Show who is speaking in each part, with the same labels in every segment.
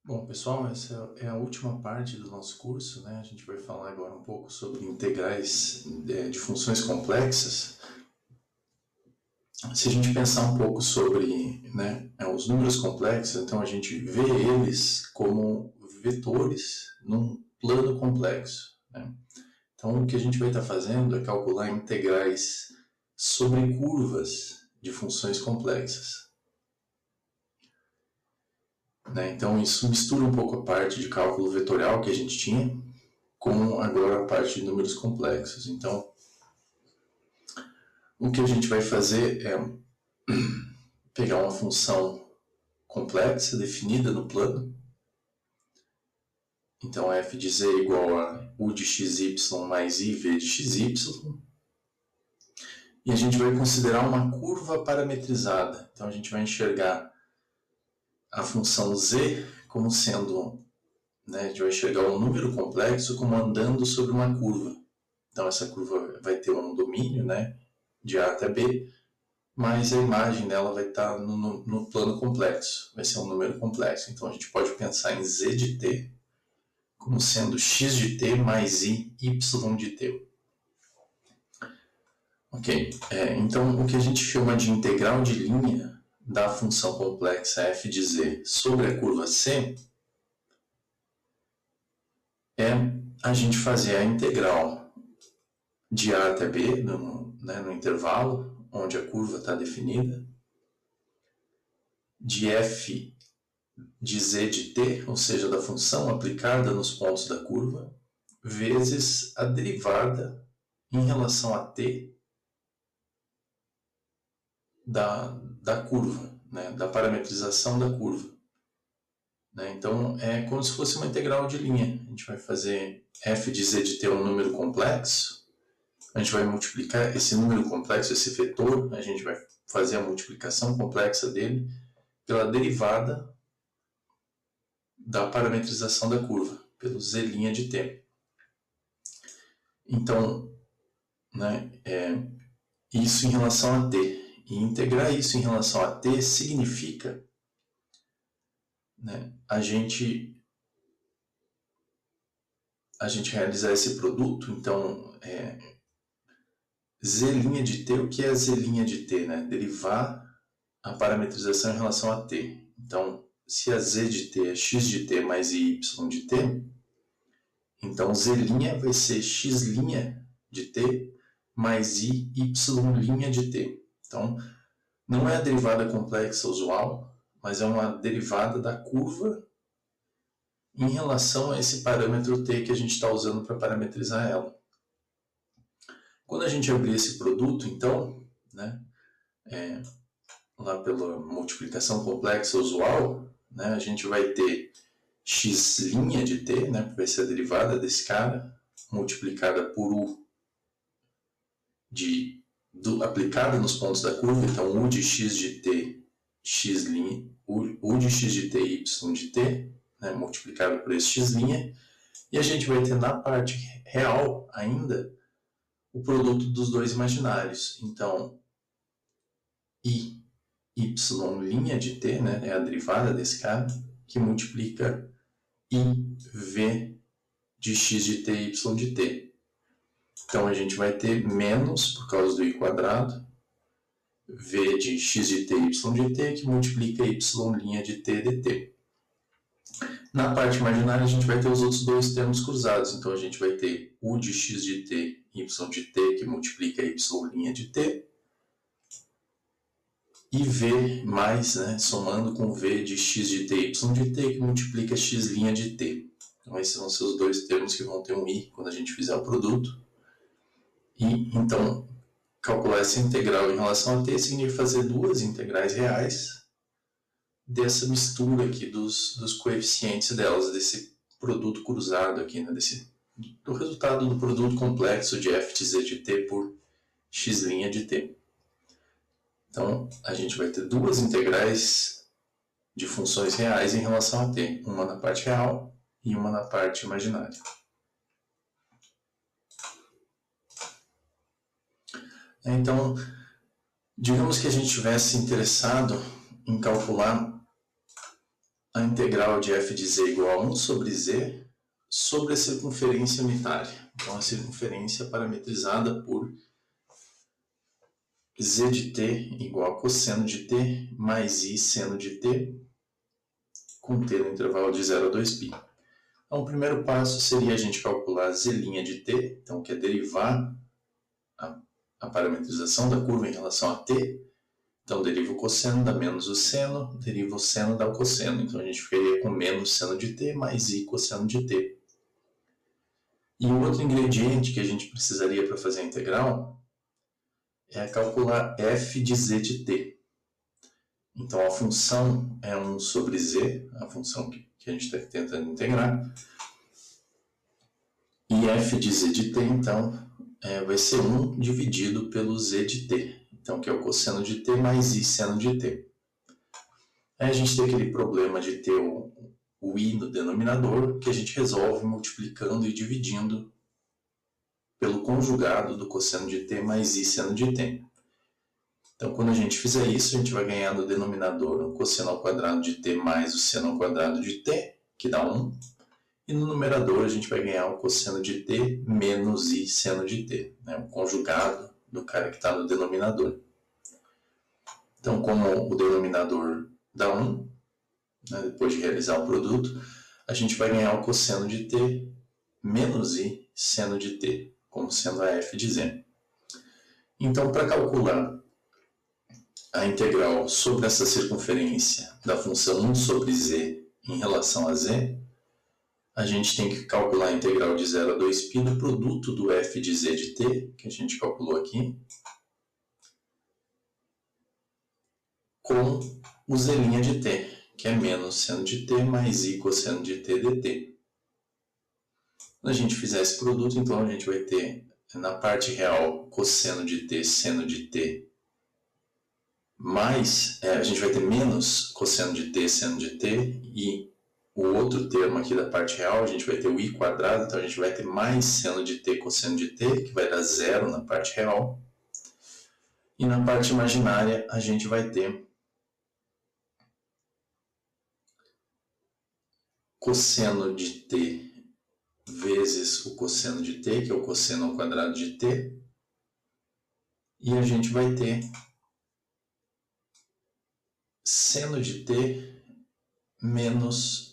Speaker 1: Bom, pessoal, essa é a última parte do nosso curso, né? A gente vai falar agora um pouco sobre integrais de funções complexas. Se a gente pensar um pouco sobre, né, os números complexos, então a gente vê eles como vetores num plano complexo, né? Então o que a gente vai estar fazendo é calcular integrais sobre curvas de funções complexas, né? Então isso mistura um pouco a parte de cálculo vetorial que a gente tinha com agora a parte de números complexos. Então, o que a gente vai fazer é pegar uma função complexa definida no plano. Então, f de z é igual a u de xy mais iv de xy. E a gente vai considerar uma curva parametrizada. Então, a gente vai enxergar a função z como sendo, né, a gente vai enxergar um número complexo como andando sobre uma curva. Então, essa curva vai ter um domínio, né, de A até B, mas a imagem dela vai estar no plano complexo, vai ser um número complexo. Então a gente pode pensar em z de t como sendo x de t mais y de t. Ok, então o que a gente chama de integral de linha da função complexa f de z sobre a curva c é a gente fazer a integral de A até B no intervalo onde a curva está definida, de f de z de t, ou seja, da função aplicada nos pontos da curva, vezes a derivada em relação a t da curva, né, da parametrização da curva. Né? Então, é como se fosse uma integral de linha. A gente vai fazer f de z de t um número complexo, a gente vai multiplicar esse número complexo, esse vetor, a gente vai fazer a multiplicação complexa dele pela derivada da parametrização da curva, pelo z' de t. Então, né, isso em relação a t. E integrar isso em relação a t significa, né, a gente realizar esse produto. Então, z' de t, o que é z' de t? Né? Derivar a parametrização em relação a t. Então, se a z de t é x de t mais y de t, então z' vai ser x' de t mais y' de t. Então, não é a derivada complexa usual, mas é uma derivada da curva em relação a esse parâmetro t que a gente está usando para parametrizar ela. Quando a gente abrir esse produto, então, né, lá pela multiplicação complexa usual, né, a gente vai ter x' de t, né, que vai ser a derivada desse cara, multiplicada por u aplicada nos pontos da curva. Então, u de x de t, u de x de t, y de t, né, multiplicado por esse x', e a gente vai ter na parte real ainda o produto dos dois imaginários. Então, y' de t, né, é a derivada desse cara, que multiplica iv de x de t, y de t. Então, a gente vai ter menos, por causa do i quadrado, v de x de t, y de t, que multiplica y' de t dt. Na parte imaginária, a gente vai ter os outros dois termos cruzados. Então, a gente vai ter u de x de t, y de t, que multiplica y' de t, e v mais, né, somando com v de x de t, y de t, que multiplica x' de t. Então, esses vão ser os dois termos que vão ter um i quando a gente fizer o produto. E, então, calcular essa integral em relação a t significa fazer duas integrais reais dessa mistura aqui dos coeficientes delas, desse produto cruzado aqui, né, do resultado do produto complexo de f de z de t por x' de t. Então, a gente vai ter duas integrais de funções reais em relação a t, uma na parte real e uma na parte imaginária. Então, digamos que a gente tivesse interessado em calcular a integral de f de z igual a 1 sobre z sobre a circunferência unitária. Então, a circunferência parametrizada por z de t igual a cosseno de t mais i seno de t, com t no intervalo de 0 a 2π. Então, o primeiro passo seria a gente calcular z' de t, então, que é derivar a parametrização da curva em relação a t. Então, deriva o cosseno, dá menos o seno, deriva o seno, dá o cosseno. Então, a gente ficaria com menos seno de t mais i cosseno de t. E o outro ingrediente que a gente precisaria para fazer a integral é calcular f de z de t. Então, a função é 1 sobre z, a função que a gente está tentando integrar. E f de z de t, então, vai ser 1 dividido pelo z de t. Então, que é o cosseno de t mais i seno de t. Aí a gente tem aquele problema de ter o i no denominador, que a gente resolve multiplicando e dividindo pelo conjugado do cosseno de t mais i seno de t. Então, quando a gente fizer isso, a gente vai ganhar no denominador o cosseno ao quadrado de t mais o seno ao quadrado de t, que dá 1. E no numerador, a gente vai ganhar o cosseno de t menos i seno de t, né? O conjugado do cara que está no denominador. Então, como o denominador dá 1, né, depois de realizar o produto, a gente vai ganhar o cosseno de t menos i seno de t, como sendo a f de z. Então, para calcular a integral sobre essa circunferência da função 1 sobre z em relação a z, a gente tem que calcular a integral de 0 a 2π do produto do f de z de t, que a gente calculou aqui, com o z' de t, que é menos seno de t mais i cosseno de t dt. Quando a gente fizer esse produto, então a gente vai ter, na parte real, cosseno de t, seno de t, mais, a gente vai ter menos cosseno de t, seno de t, e o outro termo aqui da parte real, a gente vai ter o i quadrado, então a gente vai ter mais seno de t, cosseno de t, que vai dar 0 na parte real. E na parte imaginária, a gente vai ter cosseno de t vezes o cosseno de t, que é o cosseno ao quadrado de t. E a gente vai ter seno de t menos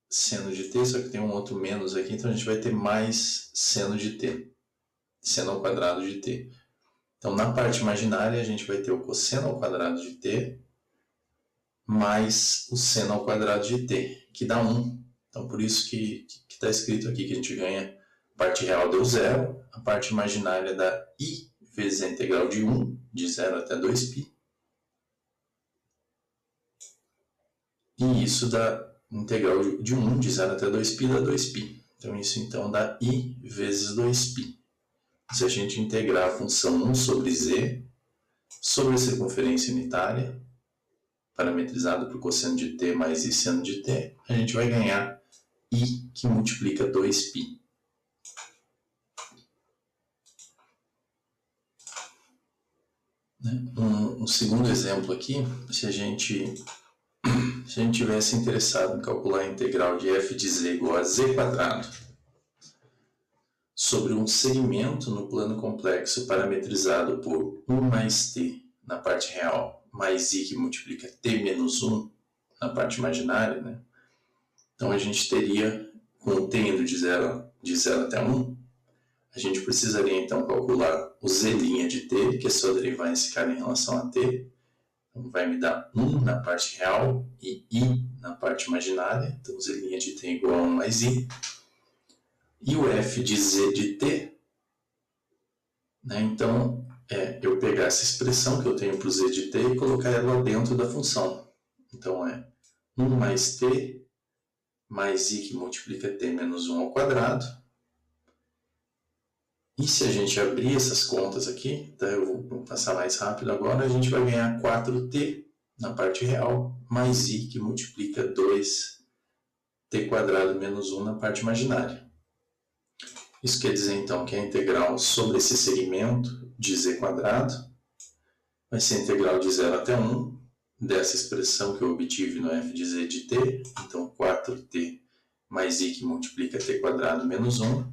Speaker 1: seno de t, só que tem um outro menos aqui, então a gente vai ter mais seno de t, seno ao quadrado de t. Então, na parte imaginária, a gente vai ter o cosseno ao quadrado de t mais o seno ao quadrado de t, que dá 1. Então, por isso que está escrito aqui que a gente ganha, a parte real deu 0, a parte imaginária dá i vezes a integral de 1, de 0 até 2π. E isso dá integral de 1, de 0 até 2π, dá 2π. Então, isso então dá i vezes 2π. Se a gente integrar a função 1 sobre z sobre a circunferência unitária, parametrizada por cosseno de t mais i seno de t, a gente vai ganhar i que multiplica 2π. Um segundo exemplo aqui, se a gente tivesse interessado em calcular a integral de f de z igual a z quadrado sobre um segmento no plano complexo parametrizado por 1 mais t na parte real, mais i que multiplica t menos 1 na parte imaginária, né? Então a gente teria, com o t indo de 0 até 1, a gente precisaria então calcular o z' de t, que é só derivar esse cara em relação a t. Então vai me dar 1 na parte real e i na parte imaginária. Então z' de t igual a 1 mais i. E o f de z de t, né? Então, eu pegar essa expressão que eu tenho para o z de t e colocar ela dentro da função. Então, é 1 mais t mais i que multiplica t menos 1 ao quadrado. E se a gente abrir essas contas aqui, tá? Eu vou passar mais rápido agora, a gente vai ganhar 4t na parte real, mais i que multiplica 2t quadrado menos 1 na parte imaginária. Isso quer dizer, então, que a integral sobre esse segmento de z quadrado vai ser a integral de 0 até 1 dessa expressão que eu obtive no f de z de t, então 4t mais i que multiplica t quadrado menos 1,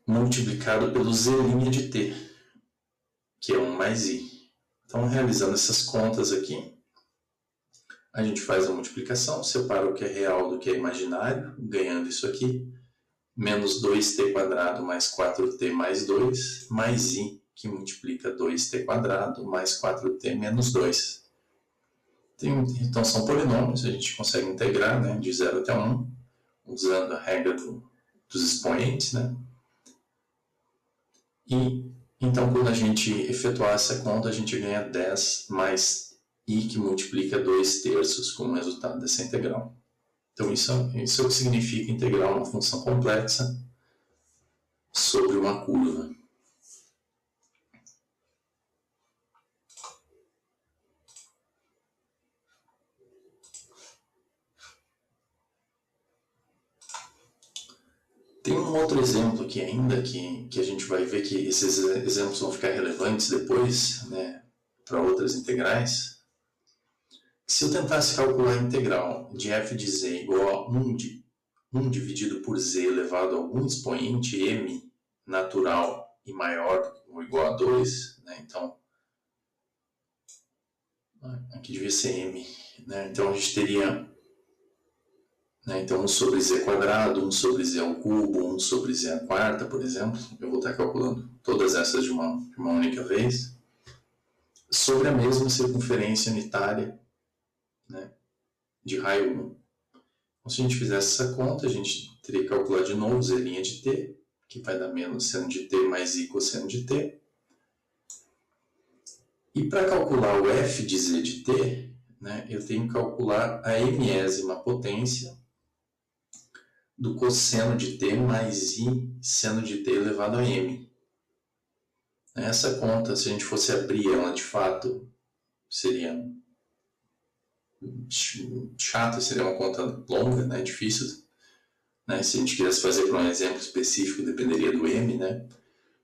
Speaker 1: multiplicado pelo z' de t, que é 1 mais i. Então, realizando essas contas aqui, a gente faz a multiplicação, separa o que é real do que é imaginário, ganhando isso aqui, menos 2t quadrado mais 4t mais 2, mais i, que multiplica 2t quadrado mais 4t menos 2. Então, são polinômios, a gente consegue integrar, né, de 0 até 1, usando a regra dos expoentes, né? E, então, quando a gente efetuar essa conta, a gente ganha 10 mais i, que multiplica 2/3 como resultado dessa integral. Então, isso é o que significa integrar uma função complexa sobre uma curva. Tem um outro exemplo aqui ainda, que a gente vai ver que esses exemplos vão ficar relevantes depois, né, para outras integrais. Se eu tentasse calcular a integral de f de z igual a 1 dividido por z elevado a algum expoente m natural e maior ou igual a 2, né? Então, aqui devia ser m, né? Então a gente teria, né, então 1 sobre z quadrado, 1 sobre z ao cubo, 1 sobre z à quarta, por exemplo. Eu vou estar calculando todas essas de uma única vez, sobre a mesma circunferência unitária, né, de raio 1. Então, se a gente fizesse essa conta, a gente teria que calcular de novo z' de t, que vai dar menos seno de t mais i cosseno de t. E para calcular o f de z de t, né, eu tenho que calcular a mésima potência do cosseno de t mais i seno de t elevado a m. Essa conta, se a gente fosse abrir ela de fato, seria chata, seria uma conta longa, né, difícil, né, se a gente quisesse fazer para um exemplo específico, dependeria do m, né,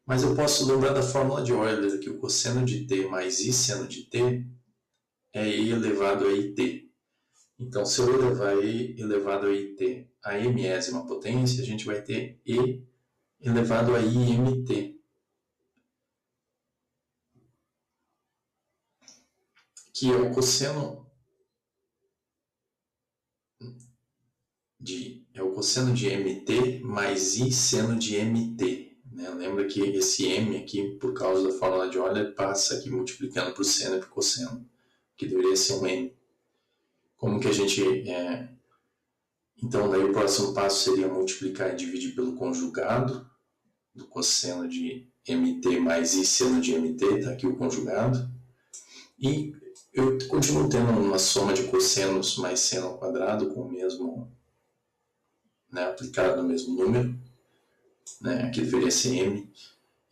Speaker 1: mas eu posso lembrar da fórmula de Euler, que o cosseno de t mais i seno de t é e elevado a it. Então, se eu elevar e elevado a it a mésima potência, a gente vai ter e elevado a imt, que é o cosseno de mt mais i seno de mt. Né? Lembra que esse m aqui, por causa da fórmula de Euler, passa aqui multiplicando por seno e por cosseno, que deveria ser um m. Como que a gente... Então, daí o próximo passo seria multiplicar e dividir pelo conjugado do cosseno de mt mais i seno de mt, está aqui o conjugado. E eu continuo tendo uma soma de cossenos mais seno ao quadrado com o mesmo, né, aplicado no mesmo número, né, aqui deveria ser m.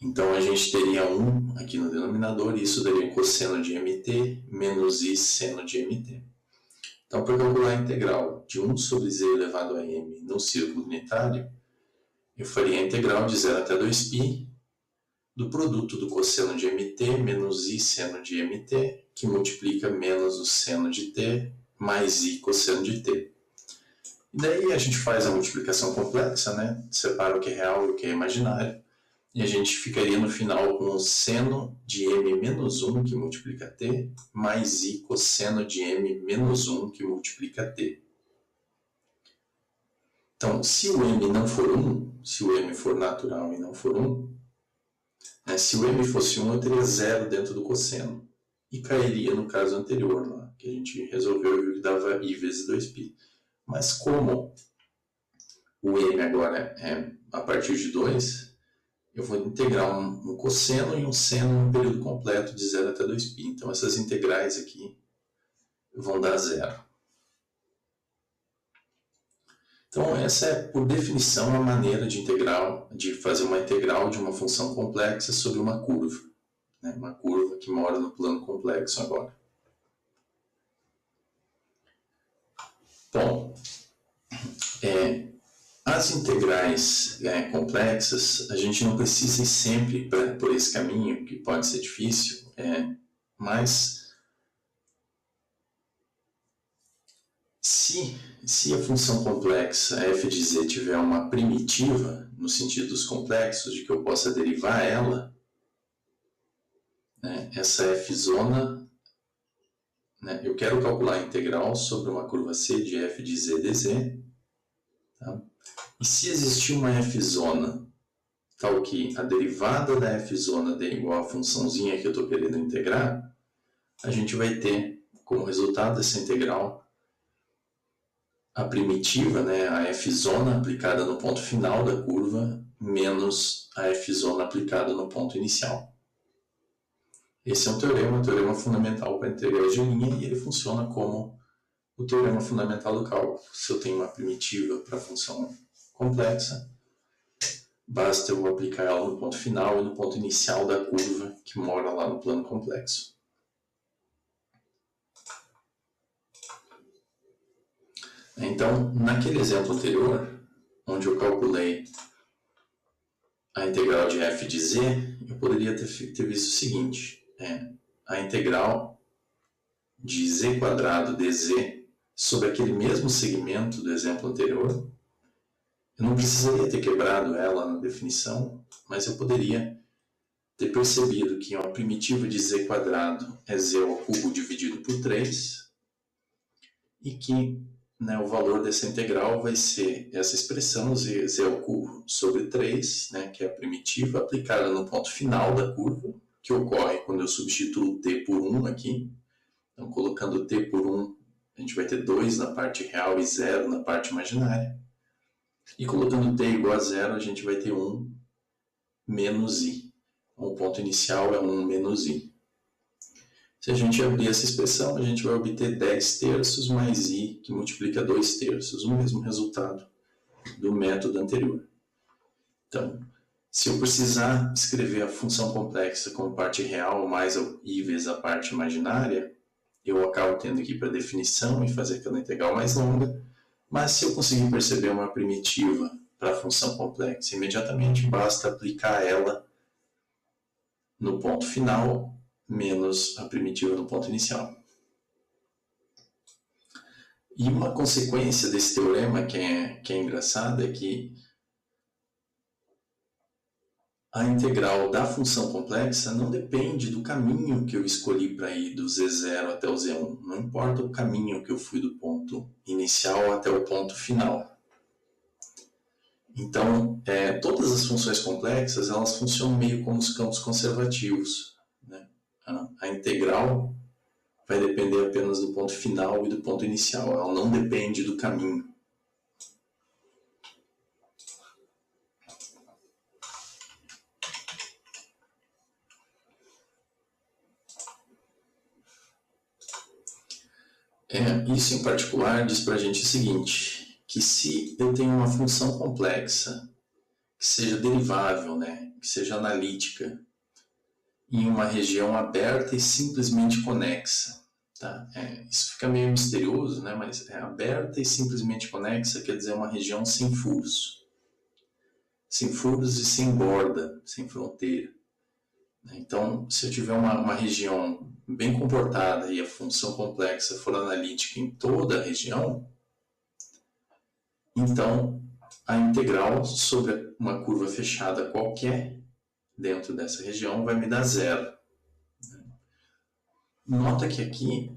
Speaker 1: Então a gente teria 1 aqui no denominador, e isso daria cosseno de mt menos i seno de mt. Então, para calcular a integral de 1 sobre z elevado a m no círculo unitário, eu faria a integral de 0 até 2π do produto do cosseno de mt menos i seno de mt, que multiplica menos o seno de t mais i cosseno de t. E daí a gente faz a multiplicação complexa, né? Separa o que é real e o que é imaginário. E a gente ficaria no final com o seno de m menos 1, que multiplica t, mais i cosseno de m menos 1, que multiplica t. Então, se o m não for 1, se o m for natural e não for 1, né, se o m fosse 1, eu teria 0 dentro do cosseno. E cairia no caso anterior, lá, que a gente resolveu e viu que dava i vezes 2π. Mas como o m agora é a partir de 2, eu vou integrar um cosseno e um seno no período completo de 0 até 2π. Então essas integrais aqui vão dar 0. Então essa é, por definição, a maneira de fazer uma integral de uma função complexa sobre uma curva. Né? Uma curva que mora no plano complexo agora. Bom, as integrais complexas, a gente não precisa ir sempre por esse caminho, que pode ser difícil, mas Se a função complexa f de z tiver uma primitiva, no sentido dos complexos, de que eu possa derivar ela, né, essa f zona, né, eu quero calcular a integral sobre uma curva c de f de z dz, tá? E se existir uma f zona tal que a derivada da f zona dê igual à funçãozinha que eu estou querendo integrar, a gente vai ter como resultado dessa integral a primitiva, né, a f zona aplicada no ponto final da curva, menos a f zona aplicada no ponto inicial. Esse é um teorema fundamental para integrais de linha, e ele funciona como o teorema fundamental do cálculo. Se eu tenho uma primitiva para a função complexa, basta eu aplicar ela no ponto final e no ponto inicial da curva que mora lá no plano complexo. Então, naquele exemplo anterior, onde eu calculei a integral de f de z, eu poderia ter visto o seguinte: a integral de z quadrado dz sobre aquele mesmo segmento do exemplo anterior. Eu não precisaria ter quebrado ela na definição, mas eu poderia ter percebido que uma primitiva de z quadrado é z ao cubo dividido por 3 e que, né, o valor dessa integral vai ser essa expressão z ao cubo sobre 3, né, que é a primitiva aplicada no ponto final da curva, que ocorre quando eu substituo t por 1 aqui. Então, colocando t por 1, a gente vai ter 2 na parte real e 0 na parte imaginária. E colocando t igual a 0, a gente vai ter 1 menos i. O ponto inicial é 1 menos i. Se a gente abrir essa expressão, a gente vai obter 10 terços mais i, que multiplica 2 terços, o mesmo resultado do método anterior. Então, se eu precisar escrever a função complexa como parte real mais i vezes a parte imaginária, eu acabo tendo que ir para a definição e fazer aquela integral mais longa. Mas se eu conseguir perceber uma primitiva para a função complexa, imediatamente basta aplicar ela no ponto final menos a primitiva no ponto inicial. E uma consequência desse teorema que é engraçada é que a integral da função complexa não depende do caminho que eu escolhi para ir do z0 até o z1. Não importa o caminho que eu fui do ponto inicial até o ponto final. Então, todas as funções complexas, elas funcionam meio como os campos conservativos, né? A integral vai depender apenas do ponto final e do ponto inicial. Ela não depende do caminho. Isso em particular diz para a gente o seguinte, que se eu tenho uma função complexa que seja derivável, né, que seja analítica, em uma região aberta e simplesmente conexa, tá? Isso fica meio misterioso, né, mas aberta e simplesmente conexa quer dizer uma região sem furos. Sem furos e sem borda, sem fronteira. Então, se eu tiver uma região bem comportada e a função complexa for analítica em toda a região, então a integral sobre uma curva fechada qualquer dentro dessa região vai me dar 0. Nota que aqui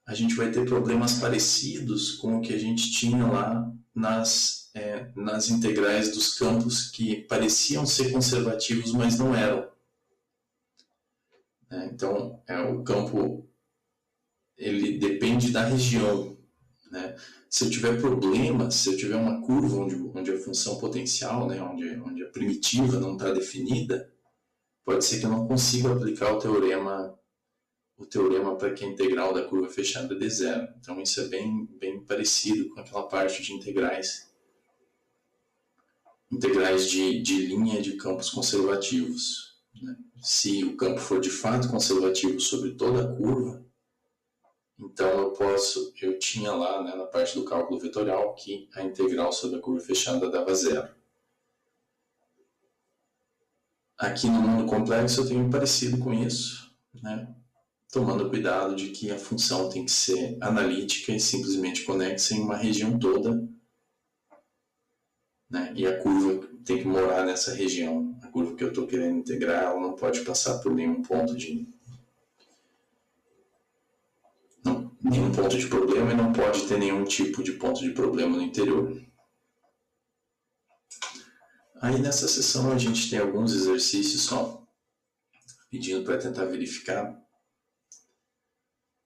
Speaker 1: a gente vai ter problemas parecidos com o que a gente tinha lá nas integrais dos campos que pareciam ser conservativos, mas não eram. Então, o campo ele depende da região, né? Se eu tiver problemas, se eu tiver uma curva onde a função potencial, né, onde a primitiva não está definida, pode ser que eu não consiga aplicar o teorema para que a integral da curva fechada dê 0. Então, isso é bem parecido com aquela parte de integrais de linha de campos conservativos, né? Se o campo for de fato conservativo sobre toda a curva, então eu tinha lá, né, na parte do cálculo vetorial que a integral sobre a curva fechada dava 0. Aqui no mundo complexo eu tenho parecido com isso, né? tomando cuidado de que a função tem que ser analítica e simplesmente conexa em uma região toda, né? E a curva tem que morar nessa região. A curva que eu estou querendo integrar, ela não pode passar por nenhum ponto de problema e não pode ter nenhum tipo de ponto de problema no interior. Aí nessa sessão a gente tem alguns exercícios só, pedindo para tentar verificar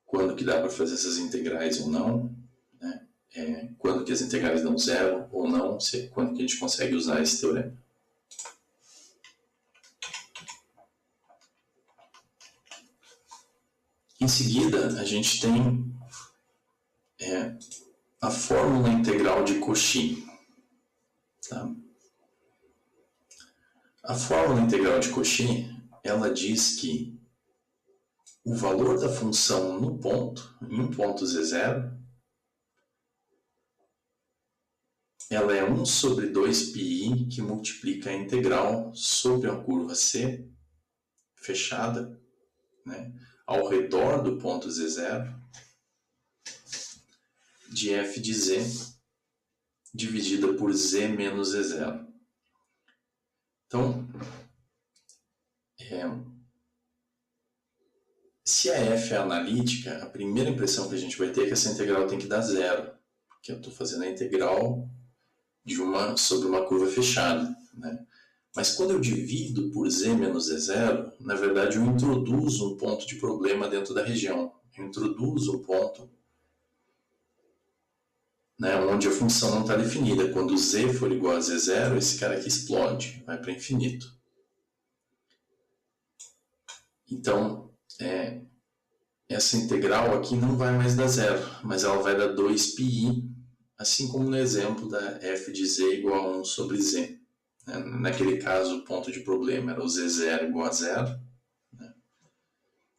Speaker 1: quando que dá para fazer essas integrais ou não, né? Quando que as integrais dão zero ou não, quando que a gente consegue usar esse teorema. Em seguida, a gente tem a fórmula integral de Cauchy. Tá? A fórmula integral de Cauchy, ela diz que o valor da função no ponto, em um ponto z0, ela é 1 sobre 2πi que multiplica a integral sobre a curva C fechada, né, ao redor do ponto z0, de f de z dividida por z menos z0. Então, se a f é analítica, a primeira impressão que a gente vai ter é que essa integral tem que dar zero, porque eu estou fazendo a integral sobre uma curva fechada, né? Mas quando eu divido por z menos z0, na verdade eu introduzo um ponto de problema dentro da região. Eu introduzo um ponto, né, onde a função não está definida. Quando z for igual a z0, esse cara aqui explode, vai para infinito. Então, essa integral aqui não vai mais dar zero, mas ela vai dar 2πi, assim como no exemplo da f de z igual a 1 sobre z. Naquele caso, o ponto de problema era o z0 igual a zero, né?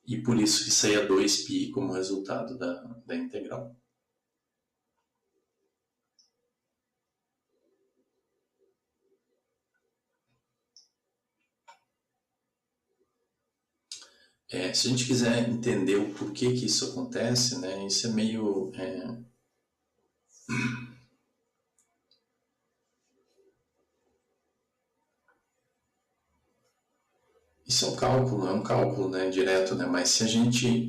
Speaker 1: E por isso que saía 2π como resultado da integral. Se a gente quiser entender o porquê que isso acontece, né, isso é meio... Isso é um cálculo, né, direto, né, mas se a gente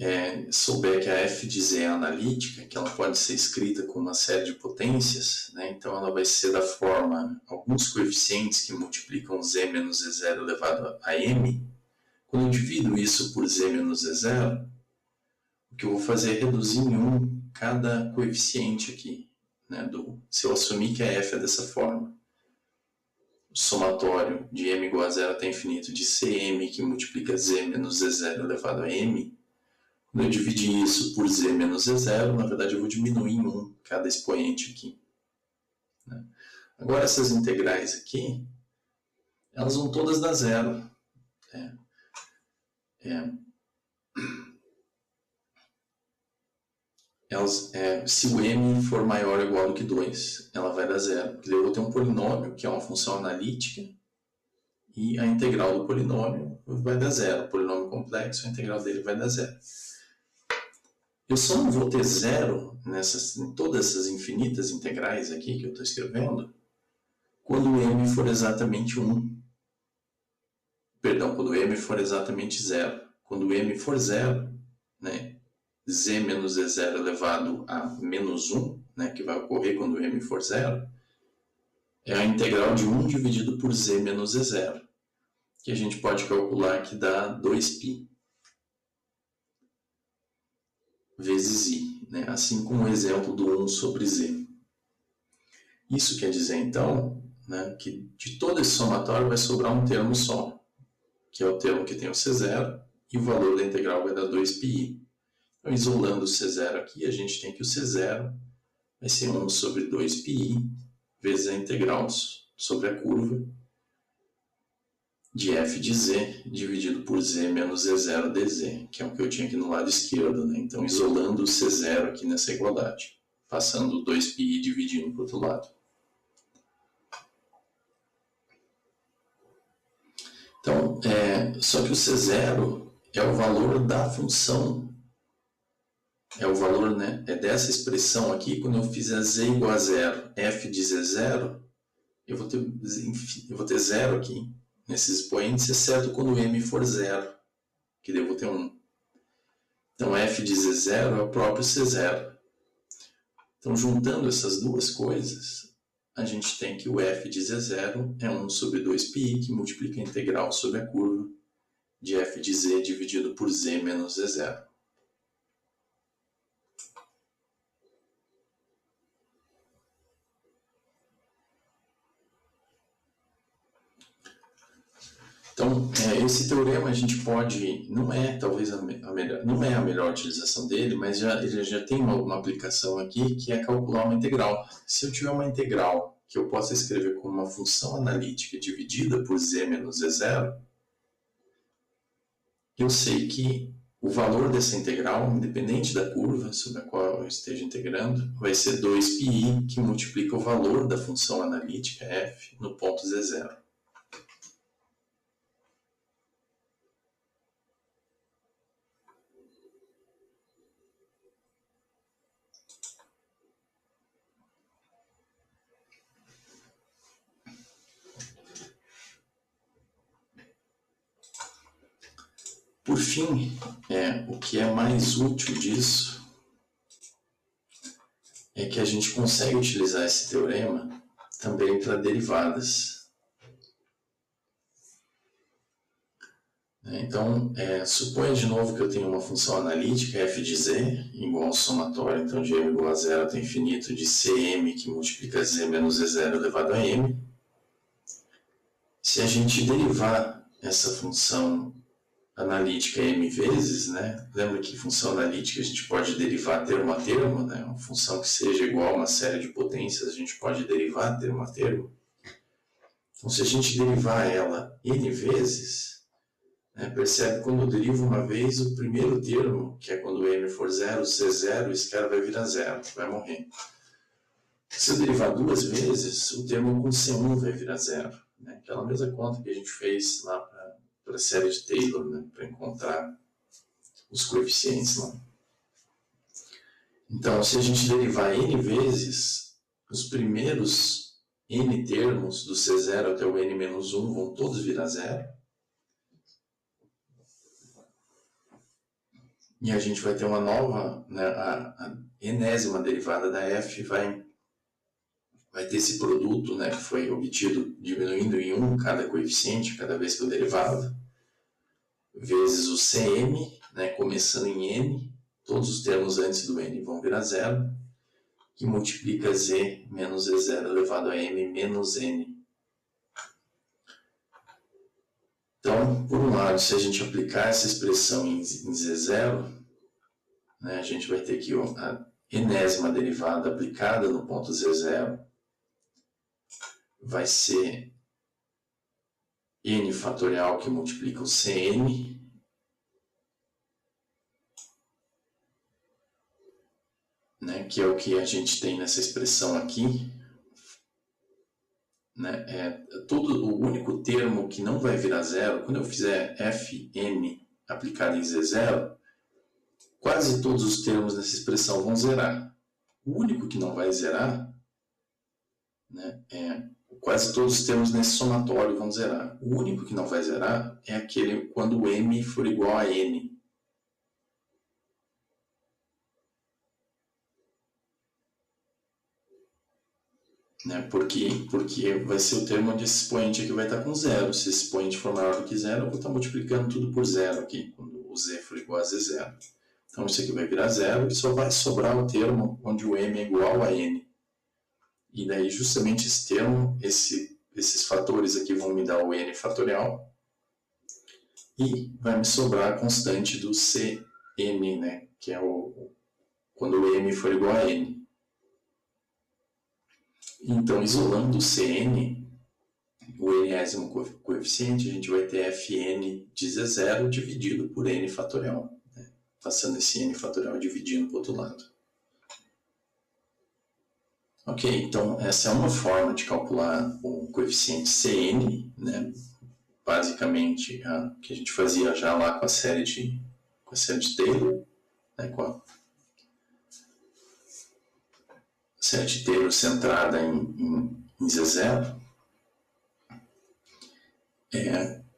Speaker 1: souber que a f de z é analítica, que ela pode ser escrita com uma série de potências, né, então ela vai ser da forma alguns coeficientes que multiplicam z menos z0 elevado a m. Quando eu divido isso por z menos z0, o que eu vou fazer é reduzir em 1 cada coeficiente aqui, né, se eu assumir que a f é dessa forma. O somatório de m igual a zero até infinito de cm, que multiplica z menos z0 elevado a m, quando eu dividir isso por z menos z0, na verdade eu vou diminuir em 1 cada expoente aqui, né? Agora essas integrais aqui, elas vão todas dar zero. Se o m for maior ou igual do que 2, ela vai dar zero. Porque eu vou ter um polinômio, que é uma função analítica, e a integral do polinômio vai dar zero. O polinômio complexo, a integral dele vai dar zero. Eu só não vou ter zero em todas essas infinitas integrais aqui que eu estou escrevendo, quando o m for exatamente 1. Perdão, quando o m for exatamente zero. Quando o m for zero, né, z menos z0 elevado a menos 1, né, que vai ocorrer quando o m for zero, é a integral de 1 dividido por z menos z0, que a gente pode calcular que dá 2π vezes i, né, assim como o exemplo do 1 sobre z. Isso quer dizer, então, né, que de todo esse somatório vai sobrar um termo só, que é o termo que tem o c0, e o valor da integral vai dar 2πi. Então, isolando o C0 aqui, a gente tem que o C0 vai ser 1 sobre 2πi vezes a integral sobre a curva de f de z dividido por z menos z0 dz, que é o que eu tinha aqui no lado esquerdo, né? Então, isolando o C0 aqui nessa igualdade, passando o 2πi e dividindo para o outro lado. Então, só que o C0 é o valor da função é o valor, né, é dessa expressão aqui. Quando eu fizer z igual a zero, f de z0, eu vou ter zero aqui nesses expoentes, exceto quando m for zero, que daí eu vou ter 1. Então, f de z0 é o próprio c0. Então, juntando essas duas coisas, a gente tem que o f de z0 é 1 sobre 2πi, que multiplica a integral sobre a curva de f de z dividido por z menos z0. Então, esse teorema a gente pode, não é talvez a melhor, não é a melhor utilização dele, mas ele já tem uma aplicação aqui que é calcular uma integral. Se eu tiver uma integral que eu possa escrever como uma função analítica dividida por z menos z0, eu sei que o valor dessa integral, independente da curva sobre a qual eu esteja integrando, vai ser 2πi, que multiplica o valor da função analítica f no ponto z0. Por fim, o que é mais útil disso é que a gente consegue utilizar esse teorema também para derivadas. Então, suponha de novo que eu tenho uma função analítica, f de z, igual ao somatório, então de m igual a zero até infinito, de cm, que multiplica z menos z0 elevado a m. Se a gente derivar essa função analítica m vezes, né? Lembra que função analítica a gente pode derivar termo a termo, né? Uma função que seja igual a uma série de potências, a gente pode derivar termo a termo. Então, se a gente derivar ela n vezes, né, percebe que quando eu derivo uma vez, o primeiro termo, que é quando m for zero, c0, esse cara vai virar zero, vai morrer. Se eu derivar duas vezes, o termo com c1 vai virar zero, né? Aquela mesma conta que a gente fez lá para a série de Taylor, né, para encontrar os coeficientes lá. Então, se a gente derivar n vezes, os primeiros n termos do C0 até o n-1 vão todos virar zero. E a gente vai ter uma nova, né, a enésima derivada da f vai ter esse produto, né, que foi obtido diminuindo em 1 cada coeficiente, cada vez que eu derivava, vezes o Cm, né, começando em n, todos os termos antes do n vão virar zero, que multiplica z menos z0 elevado a m menos n. Então, por um lado, se a gente aplicar essa expressão em z0, né, a gente vai ter aqui a enésima derivada aplicada no ponto z0, vai ser n fatorial que multiplica o Cn, né, que é o que a gente tem nessa expressão aqui, né, o único termo que não vai virar zero, quando eu fizer Fn aplicado em Z0, quase todos os termos nessa expressão vão zerar. O único que não vai zerar, né, quase todos os termos nesse somatório vão zerar. O único que não vai zerar é aquele quando o m for igual a n. Né? Porque vai ser o termo onde esse expoente aqui vai estar com zero. Se esse expoente for maior do que zero, eu vou estar multiplicando tudo por zero aqui, quando o z for igual a z0. Então isso aqui vai virar zero e só vai sobrar o termo onde o m é igual a n. E daí justamente esse termo, esses fatores aqui vão me dar o n fatorial. E vai me sobrar a constante do Cn, né? Que é quando o m for igual a n. Então, isolando o Cn, o enésimo coeficiente, a gente vai ter Fn de Z0 dividido por n fatorial, né? Passando esse n fatorial dividindo para o outro lado. Ok, então essa é uma forma de calcular o coeficiente Cn, né? Basicamente que a gente fazia já lá com a série de Taylor, né? série de Taylor centrada em Z0.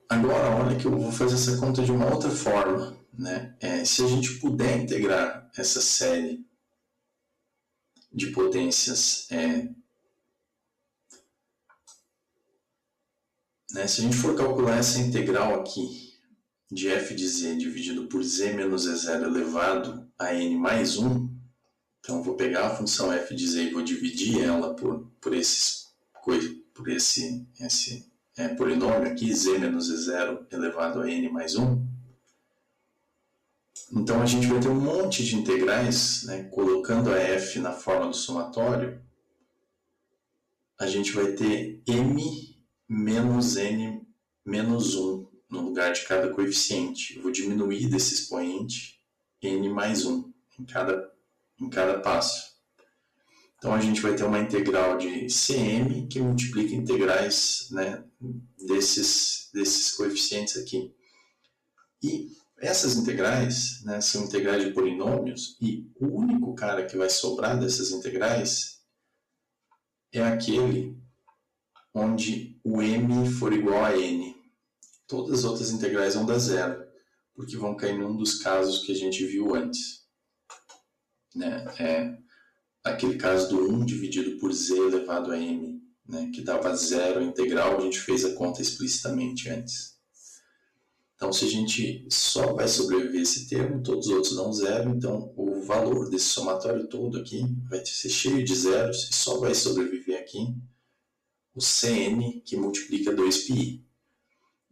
Speaker 1: Agora, olha que eu vou fazer essa conta de uma outra forma, né? Se a gente puder integrar essa série de potências, né? Se a gente for calcular essa integral aqui de f de z dividido por z menos z0 elevado a n mais 1, então eu vou pegar a função f de z e vou dividir ela por esse polinômio aqui, z menos z0 elevado a n mais 1. Então a gente vai ter um monte de integrais, né? Colocando a f na forma do somatório, a gente vai ter m menos n menos 1 no lugar de cada coeficiente. Eu vou diminuir desse expoente n mais 1 em cada passo. Então a gente vai ter uma integral de Cm que multiplica integrais, né, desses coeficientes aqui. E essas integrais, né, são integrais de polinômios, e o único cara que vai sobrar dessas integrais é aquele onde o m for igual a n. Todas as outras integrais vão dar zero, porque vão cair num dos casos que a gente viu antes, né? Aquele caso do 1 dividido por z elevado a m, né? Que dava zero integral, a gente fez a conta explicitamente antes. Então, se a gente só vai sobreviver esse termo, todos os outros dão zero, então o valor desse somatório todo aqui vai ser cheio de zeros e só vai sobreviver aqui o Cn, que multiplica 2πi.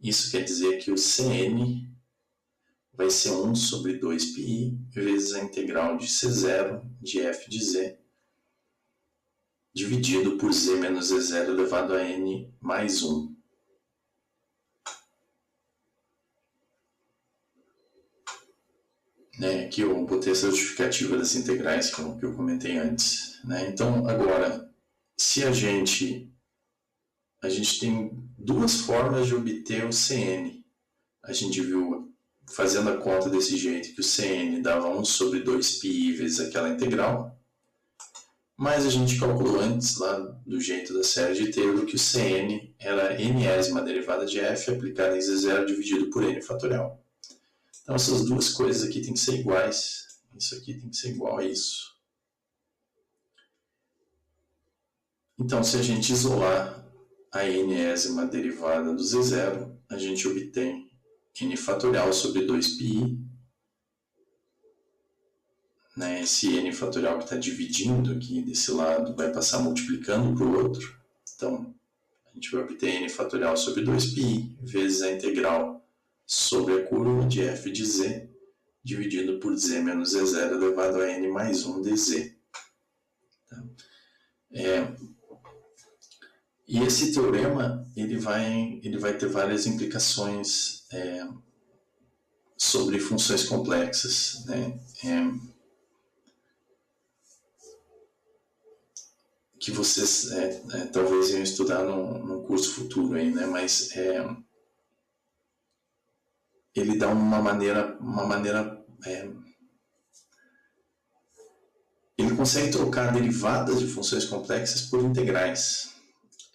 Speaker 1: Isso quer dizer que o Cn vai ser 1 sobre 2πi vezes a integral de C0 de f de z dividido por z menos z0 elevado a n mais 1. Aqui eu botei essa justificativa das integrais que eu comentei antes, né? Então, agora, se a gente tem duas formas de obter o Cn. A gente viu, fazendo a conta desse jeito, que o Cn dava 1 sobre 2πi vezes aquela integral, mas a gente calculou antes, lá do jeito da série de Taylor, que o Cn era n-ésima derivada de f aplicada em z0 dividido por n fatorial. Então essas duas coisas aqui têm que ser iguais. Isso aqui tem que ser igual a isso. Então, se a gente isolar a n-ésima derivada do z0, a gente obtém n fatorial sobre 2πi. Né? Esse n fatorial que está dividindo aqui desse lado vai passar multiplicando para o outro. Então, a gente vai obter n fatorial sobre 2πi vezes a integral sobre a curva de f de z dividido por z menos z0 elevado a n mais 1 dz. Tá? E esse teorema ele vai ter várias implicações sobre funções complexas, né? Que vocês talvez iam estudar num curso futuro aí, né? Mas ele dá uma maneira ele consegue trocar derivadas de funções complexas por integrais.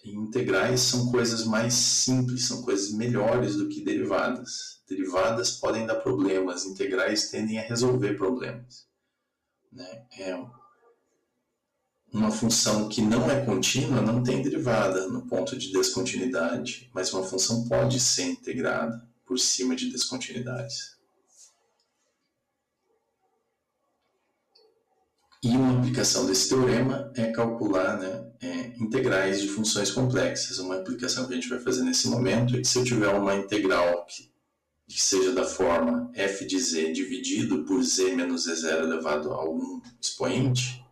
Speaker 1: E integrais são coisas mais simples, são coisas melhores do que derivadas. Derivadas podem dar problemas, integrais tendem a resolver problemas, né? Uma função que não é contínua não tem derivada no ponto de descontinuidade, mas uma função pode ser integrada por cima de descontinuidades. E uma aplicação desse teorema é calcular, né, integrais de funções complexas. Uma aplicação que a gente vai fazer nesse momento é que se eu tiver uma integral que seja da forma f de z dividido por z menos z0 elevado a algum expoente,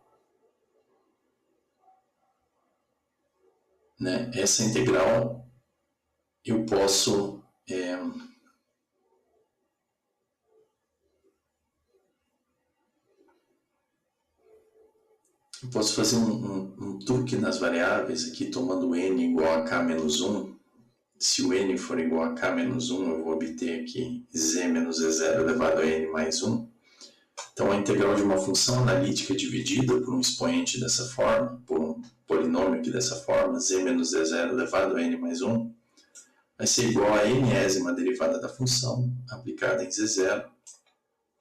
Speaker 1: né, essa integral eu posso fazer um truque nas variáveis aqui, tomando n igual a k menos 1. Se o n for igual a k menos 1, eu vou obter aqui z menos z0 elevado a n mais 1. Então, a integral de uma função analítica dividida por um expoente dessa forma, por um polinômio aqui dessa forma, z menos z0 elevado a n mais 1, vai ser igual a nésima derivada da função aplicada em z0,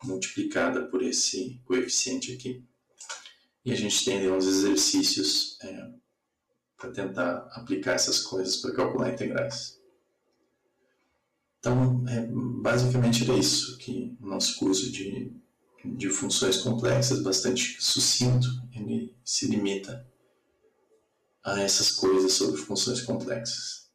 Speaker 1: multiplicada por esse coeficiente aqui. E a gente tem uns exercícios para tentar aplicar essas coisas para calcular integrais. Então, basicamente era isso, que o nosso curso de funções complexas, bastante sucinto, ele se limita a essas coisas sobre funções complexas.